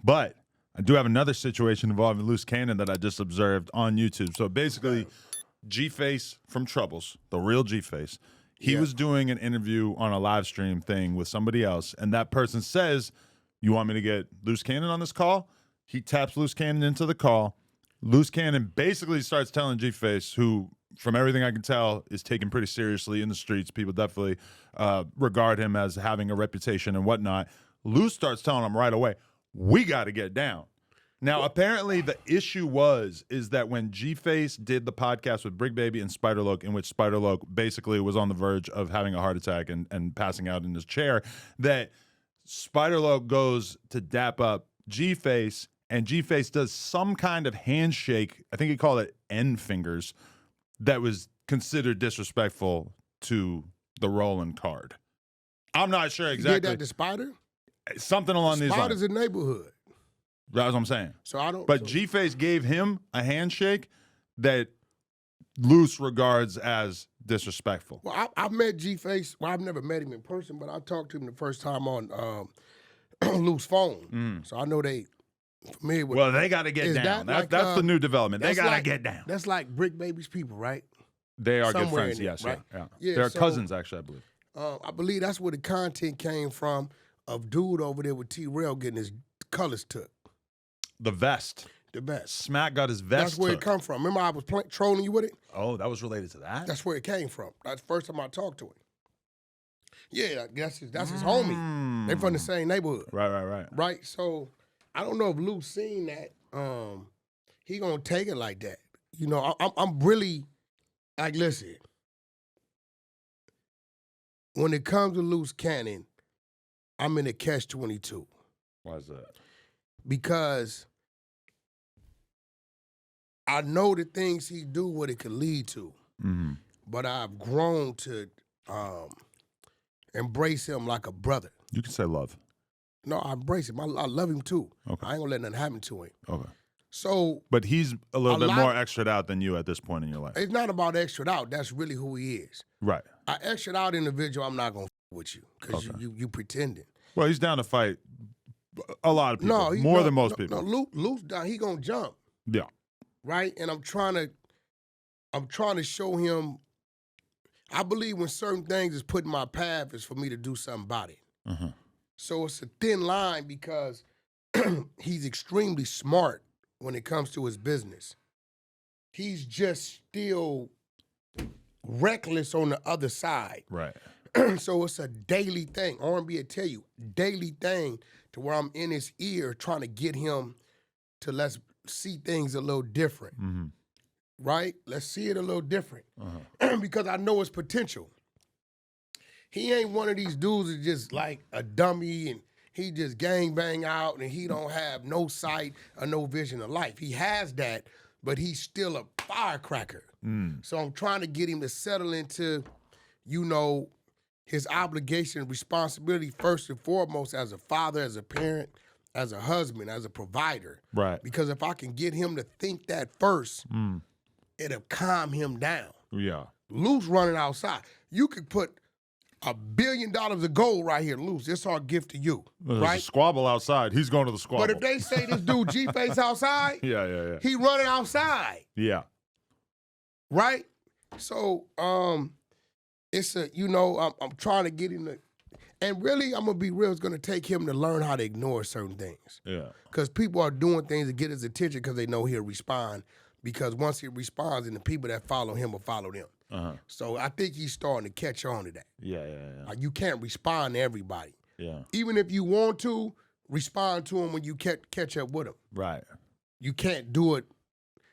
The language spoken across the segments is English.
But I do have another situation involving Luce Cannon that I just observed on YouTube. So basically, G-Face from Troubles, the real G-Face, he was doing an interview on a live stream thing with somebody else, and that person says, "You want me to get Luce Cannon on this call?" He taps Luce Cannon into the call. Luce Cannon basically starts telling G-Face, who, from everything I can tell, is taken pretty seriously in the streets. People definitely regard him as having a reputation and whatnot. Luce starts telling him right away, "We got to get down." Now, apparently, the issue is that when G-Face did the podcast with Brick Baby and Spider-Loc, in which Spider-Loc basically was on the verge of having a heart attack and passing out in his chair, that Spider-Loc goes to dap up G-Face, and G-Face does some kind of handshake, I think he called it end fingers, that was considered disrespectful to the Roland card. I'm not sure exactly. He did that to Spider? Something along these lines. Spider's a neighborhood. That's what I'm saying. So I don't. But G-Face gave him a handshake that Luce regards as disrespectful. Well, I've met G-Face. Well, I've never met him in person, but I talked to him the first time on Luce's phone. So I know they familiar with. Well, they got to get down. That's the new development. They got to get down. That's like Brick Baby's people, right? They are Somewhere good friends. Yes, right? yeah. They're cousins, actually, I believe. I believe that's where the content came from of dude over there with T-Rail getting his colors took. The vest. The vest. Smack got his vest That's where it come from. Remember I was trolling you with it? Oh, that was related to that? That's where it came from. That's the first time I talked to him. Yeah, that's his homie. They from the same neighborhood. Right. Right? So I don't know if Luce seen that. He gonna take it like that. You know, I'm really, like, listen. When it comes to Luce Cannon, I'm in a catch-22. Why is that? Because I know the things he do, what it could lead to. But I've grown to embrace him like a brother. You can say love. No, I embrace him. I love him too. Okay. I ain't gonna let nothing happen to him. Okay. So, but he's a little bit more extra'd out than you at this point in your life. It's not about extra'd out. That's really who he is. Right. An extra'd out individual, I'm not gonna with you because you pretending. Well, he's down to fight a lot of people. More than most people. No, Luce down. He gonna jump. Yeah. Right. And I'm trying to show him. I believe when certain things is put in my path is for me to do something about it. So it's a thin line because he's extremely smart when it comes to his business. He's just still reckless on the other side. Right. So it's a daily thing. R&B will tell you, daily thing to where I'm in his ear trying to get him to let's see things a little different. Right? Let's see it a little different. Because I know his potential. He ain't one of these dudes that's just like a dummy and he just gang bang out and he don't have no sight or no vision of life. He has that, but he's still a firecracker. So I'm trying to get him to settle into, you know, his obligation and responsibility first and foremost as a father, as a parent, as a husband, as a provider. Right. Because if I can get him to think that first, it'll calm him down. Yeah. Luce running outside. You could put $1 billion of gold right here, Luce. It's our gift to you. There's right? a squabble outside. He's going to the squabble. But if they say this dude G-Face outside, yeah. he running outside. Yeah. Right? So, it's a, you know, I'm trying to get him to, and really, I'm going to be real, it's going to take him to learn how to ignore certain things. Yeah. Because people are doing things to get his attention because they know he'll respond. Because once he responds, then the people that follow him will follow them. So I think he's starting to catch on to that. Yeah. Like you can't respond to everybody. Yeah. Even if you want to, respond to them when you catch up with them. Right. You can't do it.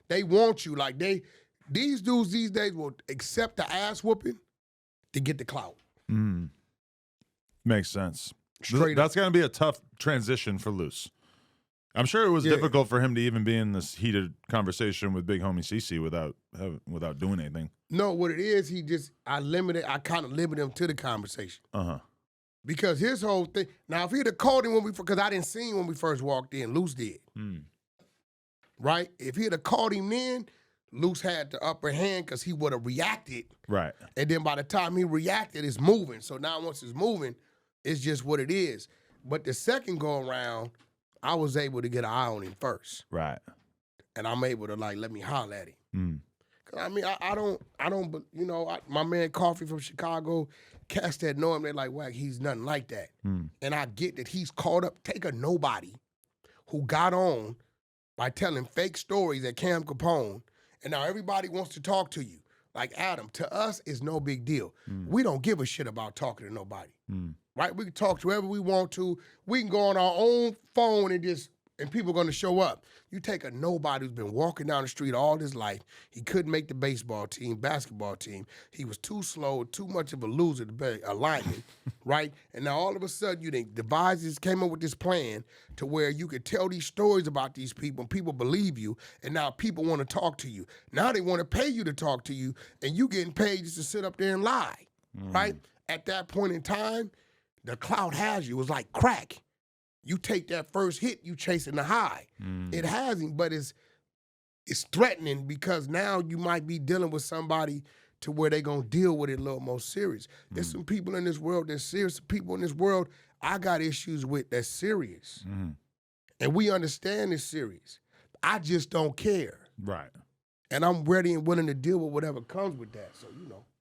They want you. Like these dudes these days will accept the ass whooping to get the clout. Makes sense. Straight That's going to be a tough transition for Luce. I'm sure it was difficult for him to even be in this heated conversation with Big Homie CC without doing anything. No, what it is, I kind of limited him to the conversation. Because his whole thing, now if he'd have called him because I didn't see him when we first walked in, Luce did. Right? If he'd have called him then, Luce had the upper hand because he would have reacted. Right. And then by the time he reacted, it's moving. So now once it's moving, it's just what it is. But the second go around, I was able to get an eye on him first. Right. And I'm able to let me holler at him. Mm. Cause I mean, I don't, my man Coffee from Chicago, cats that know him, they're like, Wack, he's nothing like that. Mm. And I get that he's caught up, take a nobody who got on by telling fake stories at Cam Capone, and now everybody wants to talk to you. Like Adam, to us, it's no big deal. We don't give a shit about talking to nobody. Right? We can talk to whoever we want to. We can go on our own phone and people are going to show up. You take a nobody who's been walking down the street all his life. He couldn't make the baseball team, basketball team. He was too slow, too much of a loser to be a lineman, right? And now all of a sudden you came up with this plan to where you could tell these stories about these people and people believe you, and now people want to talk to you. Now they want to pay you to talk to you, and you getting paid just to sit up there and lie, right? At that point in time, the clout has you. It's like crack. You take that first hit, you chasing the high. It has him, but it's threatening because now you might be dealing with somebody to where they gonna deal with it a little more serious. There's some people in this world that's serious. People in this world I got issues with that's serious. And we understand it's serious. I just don't care. Right. And I'm ready and willing to deal with whatever comes with that. So,